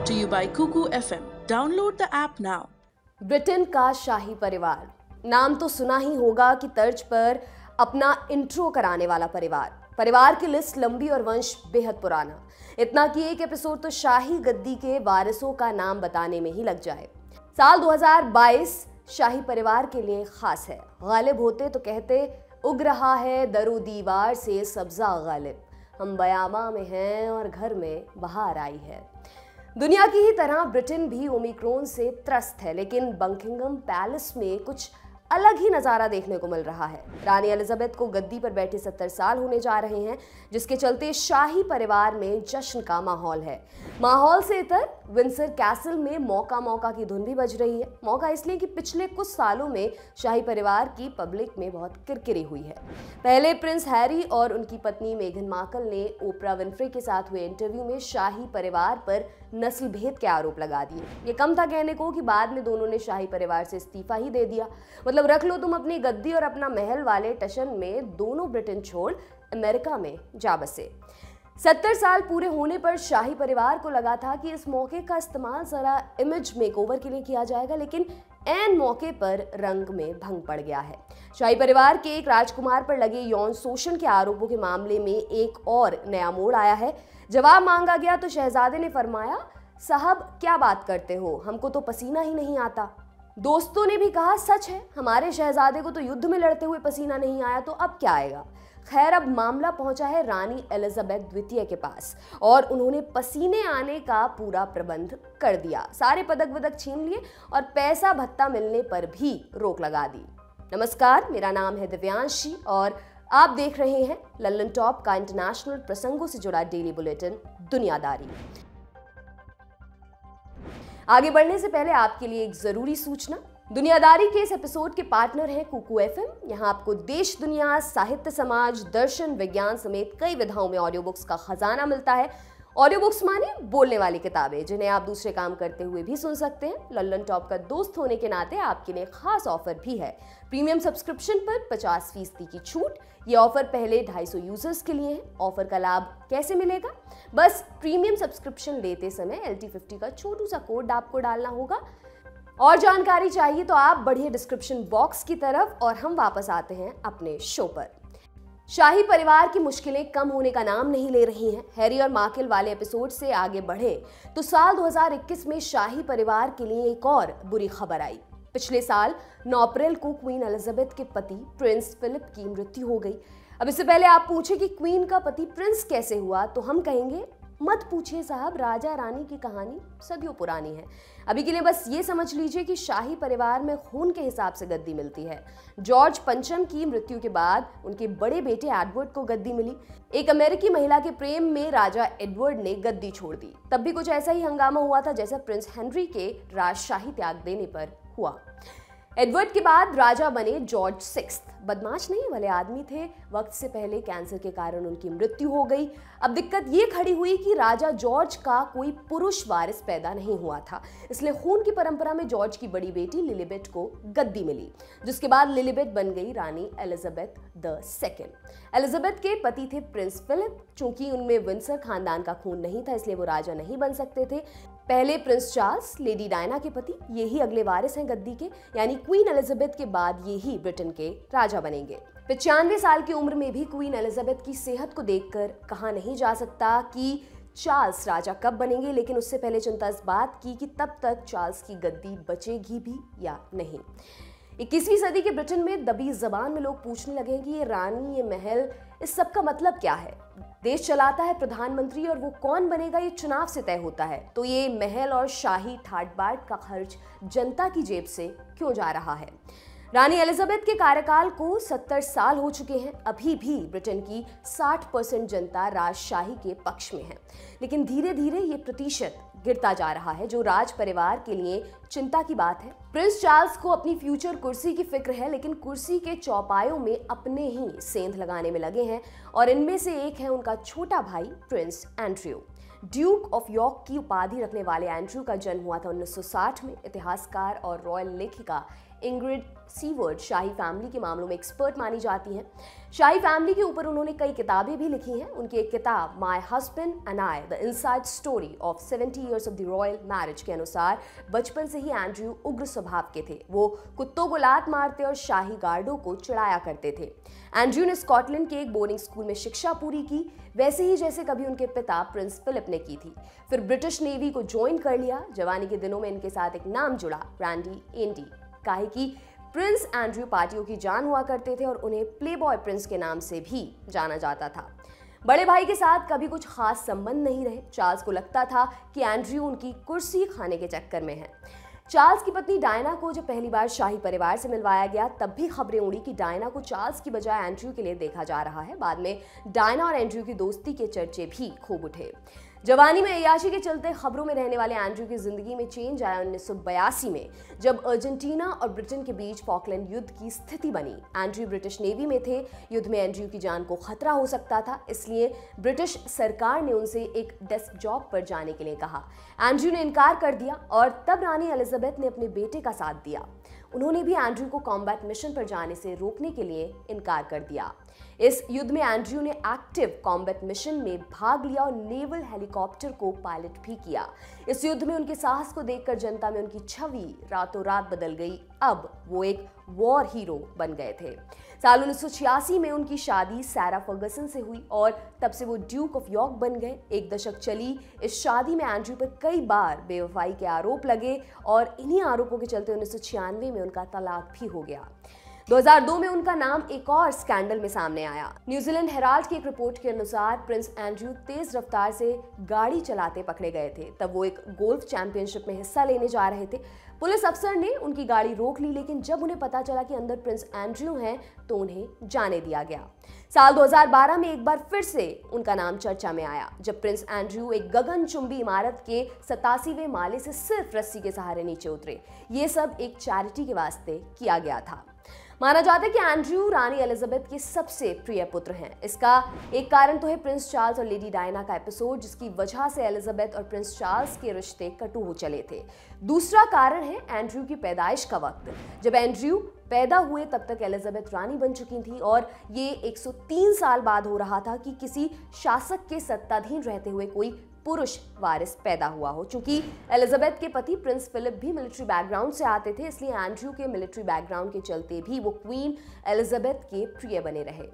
to you by Cuckoo FM. Download the app now. Britain का शाही परिवार, नाम तो सुना ही होगा कि तर्ज पर अपना इंट्रो कराने वाला परिवार की लिस्ट लंबी और वंश बेहद पुराना। इतना कि एक एपिसोड तो शाही गद्दी के वारिसों का नाम बताने में ही लग जाए। साल 2022 शाही परिवार के लिए खास है। गालिब होते तो कहते उग रहा है दरो दीवार से सब्जा गालिब, हम बयामा में हैं और घर में बहार आई है। दुनिया की ही तरह ब्रिटेन भी ओमिक्रॉन से त्रस्त है, लेकिन बकिंघम पैलेस में कुछ अलग ही नज़ारा देखने को मिल रहा है। रानी एलिजाबेथ को गद्दी पर बैठे 70 साल होने जा रहे हैं, जिसके चलते शाही परिवार में जश्न का माहौल है। माहौल से इतर विंडसर कैसल में मौका की धुन भी बज रही है। मौका इसलिए कि पिछले कुछ सालों में शाही परिवार की पब्लिक में बहुत किरकिरी हुई है। पहले प्रिंस हैरी और उनकी पत्नी मेघन मार्कल ने ओपरा विनफ्रे के साथ हुए इंटरव्यू में शाही परिवार पर नस्ल भेद के आरोप लगा दिए। ये कम था कहने को कि बाद में दोनों ने शाही परिवार से इस्तीफा ही दे दिया। मतलब रख लो तुम अपनी गद्दी और अपना महल वाले टशन में, दोनों ब्रिटेन छोड़ अमेरिका में जा बसे। 70 साल पूरे होने पर शाही परिवार को लगा था कि इस मौके का इस्तेमाल जरा इमेज मेकओवर के लिए किया जाएगा, लेकिन ऐन मौके पर रंग में भंग पड़ गया है। शाही परिवार के एक राजकुमार पर लगे यौन शोषण के आरोपों के मामले में एक और नया मोड़ आया है। जवाब मांगा गया तो शहजादे ने फरमाया, साहब क्या बात करते हो, हमको तो पसीना ही नहीं आता। दोस्तों ने भी कहा, सच है, हमारे शहजादे को तो युद्ध में लड़ते हुए पसीना नहीं आया, तो अब क्या आएगा। खैर, अब मामला पहुंचा है रानी एलिजाबेथ द्वितीय के पास और उन्होंने पसीने आने का पूरा प्रबंध कर दिया। सारे पदक वदक छीन लिए और पैसा भत्ता मिलने पर भी रोक लगा दी। नमस्कार, मेरा नाम है दिव्यांशी और आप देख रहे हैं लल्लन टॉप का इंटरनेशनल प्रसंगों से जुड़ा डेली बुलेटिन दुनियादारी। आगे बढ़ने से पहले आपके लिए एक जरूरी सूचना। दुनियादारी के इस एपिसोड के पार्टनर हैं कुकू एफएम। यहाँ आपको देश दुनिया, साहित्य, समाज, दर्शन, विज्ञान समेत कई विधाओं में ऑडियो बुक्स का खजाना मिलता है। ऑडियो बुक्स माने बोलने वाली किताबें, जिन्हें आप दूसरे काम करते हुए भी सुन सकते हैं। लल्लन टॉप का दोस्त होने के नाते आपके लिए खास ऑफर भी है। प्रीमियम सब्सक्रिप्शन पर 50% की छूट। ये ऑफर पहले 250 यूजर्स के लिए है। ऑफर का लाभ कैसे मिलेगा? बस प्रीमियम सब्सक्रिप्शन लेते समय LT50 का छोटू सा कोड आपको डालना होगा। और जानकारी चाहिए तो आप बढ़िए डिस्क्रिप्शन बॉक्स की तरफ, और हम वापस आते हैं अपने शो पर। शाही परिवार की मुश्किलें कम होने का नाम नहीं ले रही हैं। हैरी और मार्कल वाले एपिसोड से आगे बढ़े तो साल 2021 में शाही परिवार के लिए एक और बुरी खबर आई। पिछले साल 9 अप्रैल को क्वीन एलिजाबेथ के पति प्रिंस फिलिप की मृत्यु हो गई। अब इससे पहले आप पूछे कि क्वीन का पति प्रिंस कैसे हुआ, तो हम कहेंगे मत पूछिए साहब, राजा रानी की कहानी सदियों पुरानी है। अभी के लिए बस ये समझ लीजिए कि शाही परिवार में खून के हिसाब से गद्दी मिलती है। जॉर्ज पंचम की मृत्यु के बाद उनके बड़े बेटे एडवर्ड को गद्दी मिली। एक अमेरिकी महिला के प्रेम में राजा एडवर्ड ने गद्दी छोड़ दी। तब भी कुछ ऐसा ही हंगामा हुआ था जैसा प्रिंस हेनरी के राजशाही त्याग देने पर हुआ। एडवर्ड के बाद राजा बने जॉर्ज 6। बदमाश नहीं, भले आदमी थे। वक्त से पहले कैंसर के कारण उनकी मृत्यु हो गई। अब दिक्कत ये खड़ी हुई कि राजा जॉर्ज का कोई पुरुष वारिस पैदा नहीं हुआ था, इसलिए खून की परंपरा में जॉर्ज की बड़ी बेटी लिलिबेट को गद्दी मिली, जिसके बाद लिलिबेट बन गई रानी एलिजाबेथ II। एलिजाबेथ के पति थे प्रिंस फिलिप। चूंकि उनमें विंडसर खानदान का खून नहीं था, इसलिए वो राजा नहीं बन सकते थे। पहले प्रिंस चार्ल्स, लेडी डायना के पति, ये ही अगले वारिस हैं गद्दी के, यानी क्वीन एलिजाबेथ के बाद ये ही ब्रिटेन के राजा बनेंगे। 95 साल की उम्र में भी क्वीन एलिजाबेथ की सेहत को देखकर कहा नहीं जा सकता कि चार्ल्स राजा कब बनेंगे, लेकिन उससे पहले चिंता इस बात की कि तब तक चार्ल्स की गद्दी बचेगी भी या नहीं। 21वीं सदी के ब्रिटेन में दबी जबान में लोग पूछने लगे कि ये रानी, ये महल, इस सब का मतलब क्या है। देश चलाता है प्रधानमंत्री और वो कौन बनेगा ये चुनाव से तय होता है, तो ये महल और शाही ठाट बाट का खर्च जनता की जेब से क्यों जा रहा है। रानी एलिजाबेथ के कार्यकाल को 70 साल हो चुके हैं। अभी भी ब्रिटेन की 60% जनता राजशाही के पक्ष में है, लेकिन धीरे धीरे ये प्रतिशत गिरता जा रहा है, जो राज परिवार के लिए चिंता की बात है। प्रिंस चार्ल्स को अपनी फ्यूचर कुर्सी की फिक्र है, लेकिन कुर्सी के चौपायों में अपने ही सेंध लगाने में लगे हैं, और इनमें से एक है उनका छोटा भाई Prince Andrew. Duke of York की उपाधि रखने वाले एंड्रयू का जन्म हुआ था 1960 में। इतिहासकार और रॉयल लेखिका इंग्रिड सीवर्ड शाही फैमिली के मामलों में एक्सपर्ट मानी जाती हैं। शाही फैमिली के ऊपर उन्होंने कई किताबें भी लिखी हैं। उनकी एक किताब my husband and I the inside story of 70 years of the royal marriage के अनुसार बचपन से ही एंड्रयू उग्र स्वभाव के थे। वो कुत्तों को लात मारते और शाही गार्डों को चिढ़ाया करते थे। एंड्रयू ने स्कॉटलैंड के एक बोर्डिंग स्कूल में शिक्षा पूरी की, वैसे ही जैसे कभी उनके पिता प्रिंस फिलिप ने की थी। फिर ब्रिटिश नेवी को ज्वाइन कर लिया। जवानी के दिनों में इनके साथ एक नाम जुड़ा, रैंडी एंडी। काहे कि प्रिंस एंड्रयू पार्टियों की जान हुआ करते थे और उन्हें प्लेबॉय प्रिंस के नाम से भी जाना जाता था। बड़े भाई के साथ कभी कुछ खास संबंध नहीं रहे। चार्ल्स को लगता था कि एंड्रयू उनकी कुर्सी खाने के चक्कर में है। चार्ल्स की पत्नी डायना को जब पहली बार शाही परिवार से मिलवाया गया तब भी खबरें उड़ी कि डायना को चार्ल्स की बजाय एंड्रयू के लिए देखा जा रहा है। बाद में डायना और एंड्रयू की दोस्ती के चर्चे भी खूब उठे। जवानी में अय्याशी के चलते खबरों में रहने वाले एंड्रयू की जिंदगी में चेंज आया 1982 में, जब अर्जेंटीना और ब्रिटेन के बीच फॉकलैंड युद्ध की स्थिति बनी। एंड्रयू ब्रिटिश नेवी में थे। युद्ध में एंड्रयू की जान को खतरा हो सकता था, इसलिए ब्रिटिश सरकार ने उनसे एक डेस्क जॉब पर जाने के लिए कहा। एंड्रयू ने इनकार कर दिया और तब रानी एलिजाबेथ ने अपने बेटे का साथ दिया। उन्होंने भी एंड्रयू को कॉम्बैट मिशन पर जाने से रोकने के लिए इनकार कर दिया। इस युद्ध में एंड्रयू ने एक्टिव कॉम्बैट मिशन में भाग लिया और नेवल हेलीकॉप्टर को पायलट भी किया। इस युद्ध में उनके साहस को देखकर जनता में उनकी छवि रातों रात बदल गई। अब वो एक वॉर हीरो बन गए थे। साल 1986 में उनकी शादी सारा फर्गसन से हुई और तब से वो ड्यूक ऑफ यॉर्क बन गए। एक दशक चली इस शादी में एंड्रयू पर कई बार बेवफाई के आरोप लगे और इन्हीं आरोपों के चलते 1996 में उनका तलाक भी हो गया। 2002 में उनका नाम एक और स्कैंडल में सामने आया। न्यूजीलैंड हेराल्ड की एक रिपोर्ट के अनुसार प्रिंस एंड्रयू तेज रफ्तार से गाड़ी चलाते पकड़े गए थे। तब वो एक गोल्फ चैंपियनशिप में हिस्सा लेने जा रहे थे। पुलिस अफसर ने उनकी गाड़ी रोक ली, लेकिन जब उन्हें पता चला कि अंदर प्रिंस एंड्रयू हैं तो उन्हें जाने दिया गया। साल 2012 में एक बार फिर से उनका नाम चर्चा में आया, जब प्रिंस एंड्रयू एक गगनचुंबी इमारत के 87वें माले से सिर्फ रस्सी के सहारे नीचे उतरे। ये सब एक चैरिटी के वास्ते किया गया था। माना जाता है कि एंड्रयू रानी एलिजाबेथ के सबसे प्रिय पुत्र हैं। इसका एक कारण तो है प्रिंस चार्ल्स और लेडी डायना का एपिसोड, जिसकी वजह से एलिजाबेथ और प्रिंस चार्ल्स के रिश्ते कटु हो चले थे। दूसरा कारण है एंड्रयू की पैदाइश का वक्त। जब एंड्रयू पैदा हुए तब तक एलिजाबेथ रानी बन चुकी थी और ये 103 साल बाद हो रहा था कि किसी शासक के सत्ताधीन रहते हुए कोई पुरुष वारिस पैदा हुआ हो। चूंकि एलिजाबेथ के पति प्रिंस फिलिप भी मिलिट्री बैकग्राउंड से आते थे, इसलिए एंड्रयू के मिलिट्री बैकग्राउंड के चलते भी वो क्वीन एलिजाबेथ के प्रिय बने रहे।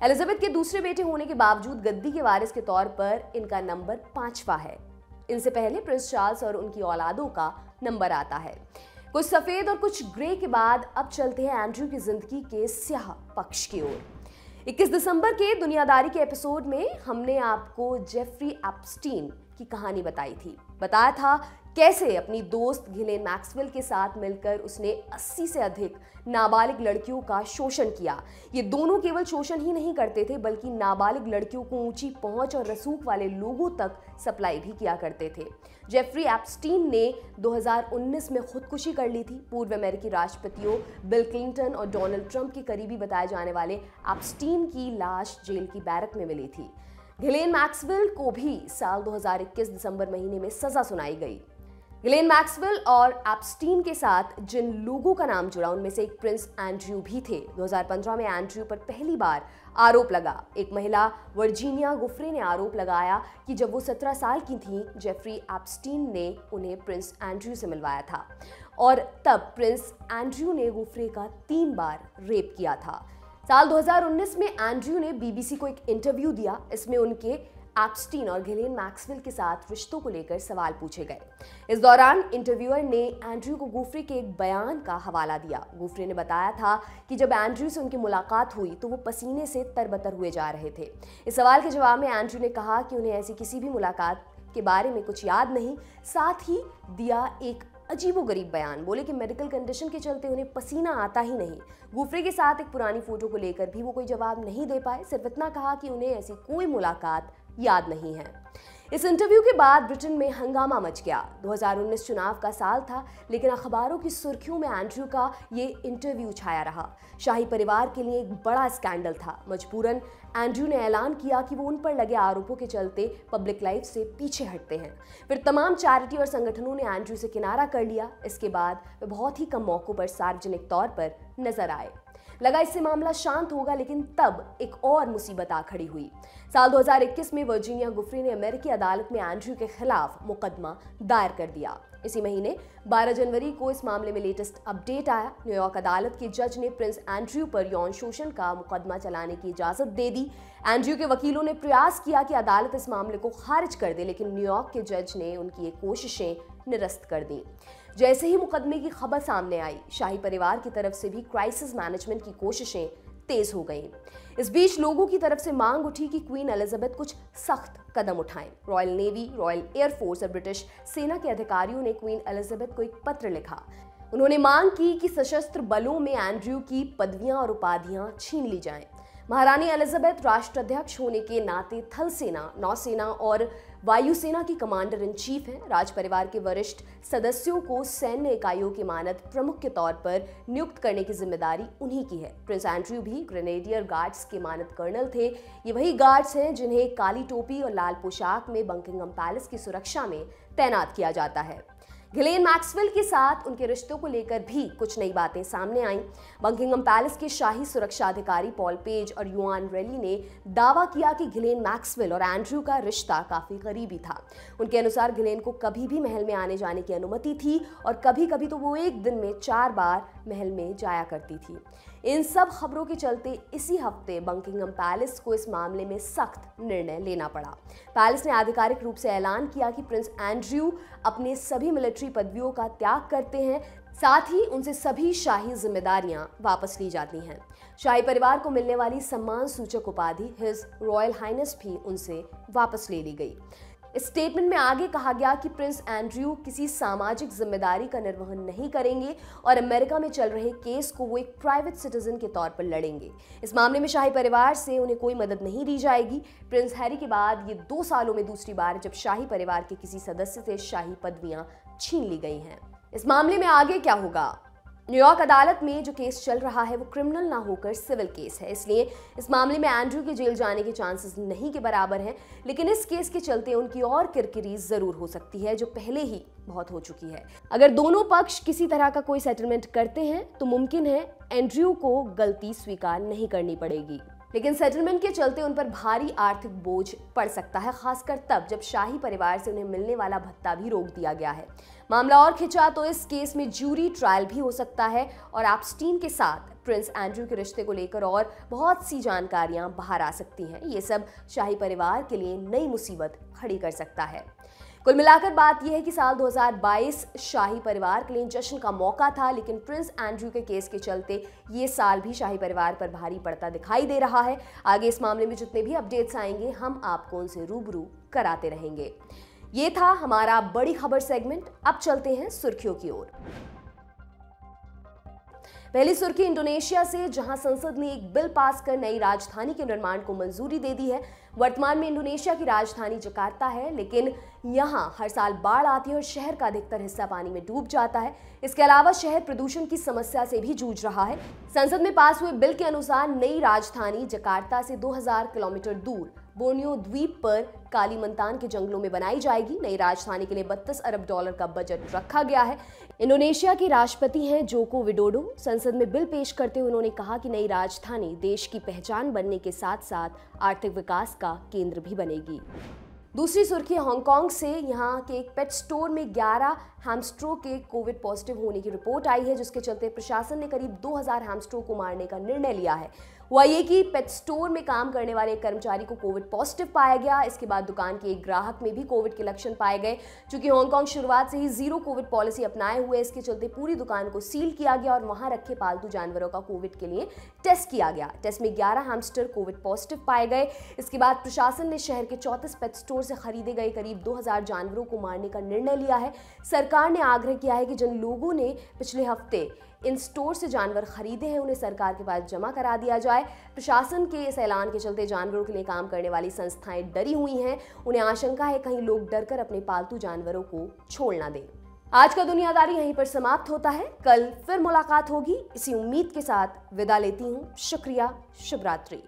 एलिजाबेथ के दूसरे बेटे होने के बावजूद गद्दी के वारिस के तौर पर इनका नंबर 5वां है। इनसे पहले प्रिंस चार्ल्स और उनकी औलादों का नंबर आता है। कुछ सफेद और कुछ ग्रे के बाद अब चलते हैं एंड्रयू की जिंदगी के स्याह पक्ष की ओर। 21 दिसंबर के दुनियादारी के एपिसोड में हमने आपको जेफरी एप्स्टीन की कहानी बताई थी। बताया था कैसे अपनी दोस्त घिलेन मैक्सवेल के साथ मिलकर उसने 80 से अधिक नाबालिग लड़कियों का शोषण किया। ये दोनों केवल शोषण ही नहीं करते थे, बल्कि नाबालिग लड़कियों को ऊंची पहुंच और रसूख वाले लोगों तक सप्लाई भी किया करते थे। जेफरी एप्स्टीन ने 2019 में खुदकुशी कर ली थी। पूर्व अमेरिकी राष्ट्रपतियों बिल क्लिंटन और डोनाल्ड ट्रंप के करीबी बताए जाने वाले एप्स्टीन की लाश जेल की बैरक में मिली थी। घिलेन मैक्सवेल को भी साल 2021 दिसंबर महीने में सजा सुनाई गई। घिलेन मैक्सवेल और एप्स्टीन के साथ जिन लोगों का नाम जुड़ा उनमें से एक प्रिंस एंड्रयू भी थे। 2015 में एंड्रयू पर पहली बार आरोप लगा। एक महिला वर्जीनिया गुफ्रे ने आरोप लगाया कि जब वो 17 साल की थीं, जेफरी एप्स्टीन ने उन्हें प्रिंस एंड्रयू से मिलवाया था और तब प्रिंस एंड्रयू ने गुफ्रे का 3 बार रेप किया था। साल 2019 में एंड्रयू ने बीबीसी को एक इंटरव्यू दिया। इसमें उनके एप्स्टीन और घिलेन मैक्सवेल के साथ रिश्तों को लेकर सवाल पूछे गए। इस दौरान इंटरव्यूअर ने एंड्रयू को गुफ्रे के एक बयान का हवाला दिया। गुफ्रे ने बताया था कि जब एंड्रयू से उनकी मुलाकात हुई तो वो पसीने से तरबतर हुए जा रहे थे। इस सवाल के जवाब में एंड्रयू ने कहा कि उन्हें ऐसी किसी भी मुलाकात के बारे में कुछ याद नहीं। साथ ही दिया एक अजीबोगरीब बयान। बोले कि मेडिकल कंडीशन के चलते उन्हें पसीना आता ही नहीं। गुफ्रे के साथ एक पुरानी फोटो को लेकर भी वो कोई जवाब नहीं दे पाए। सिर्फ इतना कहा कि उन्हें ऐसी कोई मुलाकात याद नहीं है। इस इंटरव्यू के बाद ब्रिटेन में हंगामा मच गया। 2019 चुनाव का साल था, लेकिन अखबारों की सुर्खियों में एंड्रयू का ये इंटरव्यू छाया रहा। शाही परिवार के लिए एक बड़ा स्कैंडल था। मजबूरन एंड्रयू ने ऐलान किया कि वो उन पर लगे आरोपों के चलते पब्लिक लाइफ से पीछे हटते हैं। फिर तमाम चैरिटी और संगठनों ने एंड्रयू से किनारा कर लिया। इसके बाद वे बहुत ही कम मौकों पर सार्वजनिक तौर पर नजर आए। लगा इससे मामला शांत होगा, लेकिन तब एक और मुसीबत आ खड़ी हुई। साल 2021 में वर्जीनिया गुफरी ने अमेरिकी अदालत में एंड्रयू के खिलाफ मुकदमा दायर कर दिया। इसी महीने 12 जनवरी को इस मामले में लेटेस्ट अपडेट आया। न्यूयॉर्क अदालत के जज ने प्रिंस एंड्रयू पर यौन शोषण का मुकदमा चलाने की इजाजत दे दी। एंड्रयू के वकीलों ने प्रयास किया कि अदालत इस मामले को खारिज कर दे, लेकिन न्यूयॉर्क के जज ने उनकी ये कोशिशें निरस्त कर दी। जैसे ही मुकदमे की खबर सामने आई, शाही परिवार की तरफ से भी क्राइसिस मैनेजमेंट की कोशिशें तेज हो गईं। इस बीच लोगों की तरफ से मांग उठी कि क्वीन एलिजाबेथ कुछ सख्त कदम उठाएं। रॉयल नेवी, रॉयल एयरफोर्स और ब्रिटिश सेना के अधिकारियों ने क्वीन एलिजाबेथ को एक पत्र लिखा। उन्होंने मांग की कि सशस्त्र बलों में एंड्रयू की पदवियां और उपाधियां छीन ली जाएं। महारानी एलिजाबेथ राष्ट्राध्यक्ष होने के नाते थल सेना, नौसेना और वायुसेना की कमांडर इन चीफ हैं। राज परिवार के वरिष्ठ सदस्यों को सैन्य इकाइयों के मानद प्रमुख के तौर पर नियुक्त करने की जिम्मेदारी उन्हीं की है। प्रिंस एंड्रयू भी ग्रेनेडियर गार्ड्स के मानद कर्नल थे। ये वही गार्ड्स हैं जिन्हें काली टोपी और लाल पोशाक में बकिंघम पैलेस की सुरक्षा में तैनात किया जाता है। घिलेन मैक्सवेल के साथ उनके रिश्तों को लेकर भी कुछ नई बातें सामने आईं। बकिंघम पैलेस के शाही सुरक्षा अधिकारी पॉल पेज और युआन रेली ने दावा किया कि घिलेन मैक्सवेल और एंड्रयू का रिश्ता काफी करीबी था। उनके अनुसार घिलेन को कभी भी महल में आने जाने की अनुमति थी और कभी कभी तो वो एक दिन में 4 बार महल में जाया करती थी। इन सब खबरों के चलते इसी हफ्ते बकिंघम पैलेस को इस मामले में सख्त निर्णय लेना पड़ा। पैलेस ने आधिकारिक रूप से ऐलान किया कि प्रिंस एंड्रयू अपने सभी मिलिट्री पदवियों का त्याग करते हैं, साथ ही उनसे सभी शाही जिम्मेदारियां वापस ली जाती हैं। शाही परिवार को मिलने वाली सम्मान सूचक उपाधि हिज रॉयल हाइनेस भी उनसे वापस ले ली गई। इस स्टेटमेंट में आगे कहा गया कि प्रिंस एंड्रयू किसी सामाजिक जिम्मेदारी का निर्वहन नहीं करेंगे और अमेरिका में चल रहे केस को वो एक प्राइवेट सिटीजन के तौर पर लड़ेंगे। इस मामले में शाही परिवार से उन्हें कोई मदद नहीं दी जाएगी। प्रिंस हैरी के बाद ये 2 सालों में दूसरी बार जब शाही परिवार के किसी सदस्य से शाही पदवियां छीन ली गई हैं। इस मामले में आगे क्या होगा? न्यूयॉर्क अदालत में जो केस चल रहा है वो क्रिमिनल ना होकर सिविल केस है, इसलिए इस मामले में एंड्रयू के जेल जाने के चांसेस नहीं के बराबर हैं। लेकिन इस केस के चलते उनकी और किरकिरी जरूर हो सकती है, जो पहले ही बहुत हो चुकी है। अगर दोनों पक्ष किसी तरह का कोई सेटलमेंट करते हैं तो मुमकिन है एंड्रयू को गलती स्वीकार नहीं करनी पड़ेगी, लेकिन सेटलमेंट के चलते उन पर भारी आर्थिक बोझ पड़ सकता है, खासकर तब जब शाही परिवार से उन्हें मिलने वाला भत्ता भी रोक दिया गया है। मामला और खिंचा तो इस केस में ज्यूरी ट्रायल भी हो सकता है और एप्स्टीन के साथ प्रिंस एंड्रयू के रिश्ते को लेकर और बहुत सी जानकारियां बाहर आ सकती हैं। ये सब शाही परिवार के लिए नई मुसीबत खड़ी कर सकता है। कुल मिलाकर बात यह है कि साल 2022 शाही परिवार के लिए जश्न का मौका था, लेकिन प्रिंस एंड्रयू के केस के चलते ये साल भी शाही परिवार पर भारी पड़ता दिखाई दे रहा है। आगे इस मामले में जितने भी अपडेट्स आएंगे हम आपको उनसे रूबरू कराते रहेंगे। ये था हमारा बड़ी खबर सेगमेंट। अब चलते हैं सुर्खियों की ओर। पहली सुर्खी इंडोनेशिया से, जहां संसद ने एक बिल पास कर नई राजधानी के निर्माण को मंजूरी दे दी है। वर्तमान में इंडोनेशिया की राजधानी जकार्ता है, लेकिन यहां हर साल बाढ़ आती है और शहर का अधिकतर हिस्सा पानी में डूब जाता है। इसके अलावा शहर प्रदूषण की समस्या से भी जूझ रहा है। संसद में पास हुए बिल के अनुसार नई राजधानी जकार्ता से 2000 किलोमीटर दूर बोर्नियो द्वीप पर कालीमंतान के जंगलों में बनाई जाएगी। नई राजधानी के लिए $32 अरब का बजट रखा गया है। इंडोनेशिया के राष्ट्रपति हैं जोको विडोडो। संसद में बिल पेश करते हुए उन्होंने कहा कि नई राजधानी देश की पहचान बनने के साथ साथ आर्थिक विकास का केंद्र भी बनेगी। दूसरी सुर्खी हांगकांग से। यहाँ के एक पेट स्टोर में 11 हैमस्टरों के कोविड पॉजिटिव होने की रिपोर्ट आई है, जिसके चलते प्रशासन ने करीब 2000 हैमस्टरों को मारने का निर्णय लिया है। हुआ ये कि पेट स्टोर में काम करने वाले एक कर्मचारी को कोविड पॉजिटिव पाया गया। इसके बाद दुकान के एक ग्राहक में भी कोविड के लक्षण पाए गए। चूंकि हांगकांग शुरुआत से ही 0 कोविड पॉलिसी अपनाए हुए, इसके चलते पूरी दुकान को सील किया गया और वहां रखे पालतू जानवरों का कोविड के लिए टेस्ट किया गया। टेस्ट में 11 हैमस्टर कोविड पॉजिटिव पाए गए। इसके बाद प्रशासन ने शहर के 34 पेट स्टोर से खरीदे गए करीब 2000 जानवरों को मारने का निर्णय लिया है। सरकार ने आग्रह किया है कि जिन लोगों ने पिछले हफ्ते इन स्टोर से जानवर खरीदे हैं उन्हें सरकार के पास जमा करा दिया जाए। प्रशासन के इस ऐलान के चलते जानवरों के लिए काम करने वाली संस्थाएं डरी हुई हैं। उन्हें आशंका है कहीं लोग डरकर अपने पालतू जानवरों को छोड़ ना दें। आज का दुनियादारी यहीं पर समाप्त होता है। कल फिर मुलाकात होगी, इसी उम्मीद के साथ विदा लेती हूँ। शुक्रिया, शुभ रात्रि।